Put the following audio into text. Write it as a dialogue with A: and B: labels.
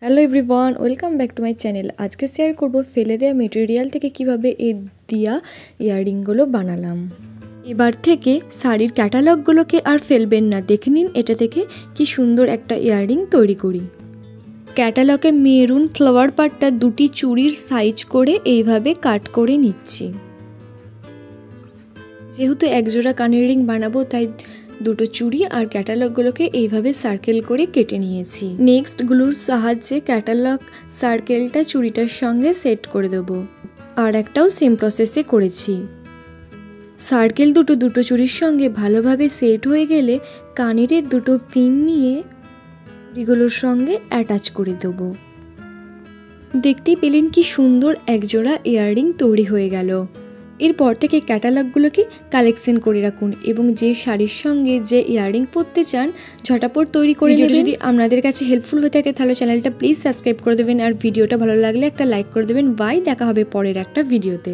A: Hello everyone, welcome back to my channel. আজকে share করব ফেলে দেওয়া মেটেরিয়াল থেকে কিভাবে এই দিয়া ইয়াররিংগুলো বানালাম। এবার থেকে শাড়ির ক্যাটালগগুলোকে আর ফেলবেন না, দেখে নিন এটা থেকে কি সুন্দর একটা ইয়াররিং তৈরি করি। ক্যাটালগে মেরুন ফ্লাওয়ার পার্টটা দুটি চুড়ির সাইজ করে এইভাবে কাট করে নিচ্ছি। যেহেতু একজোড়া কানের রিং বানাবো তাই দুটো চুড়ি আর ক্যাটালগগুলোকে এইভাবে সার্কেল করে কেটে নিয়েছি। নেক্সট গ্লুর সাহায্যে ক্যাটালগ সার্কেলটা চুড়িটার সঙ্গে সেট করে দেবো। আর একটাও সেম প্রসেসে করেছি। সার্কেল দুটো চুড়ির সঙ্গে ভালোভাবে সেট হয়ে গেলে কানের দুটো পিন নিয়ে চুড়িগুলোর সঙ্গে অ্যাটাচ করে দেবো। দেখতেই পেলেন কি সুন্দর একজোড়া ইয়াররিং তৈরি হয়ে গেল। এরপর থেকে ক্যাটালগগুলোকে কালেকশন করে রাখুন এবং যে শাড়ির সঙ্গে যে ইয়াররিং পরতে চান ঝটাপট তৈরি করে নেবেন। যদি আপনাদের কাছে হেল্পফুল হয়ে থাকে তাহলে চ্যানেলটা প্লিজ সাবস্ক্রাইব করে দেবেন আর ভিডিওটা ভালো লাগলে একটা লাইক করে দেবেন। বাই, দেখা হবে পরের একটা ভিডিওতে।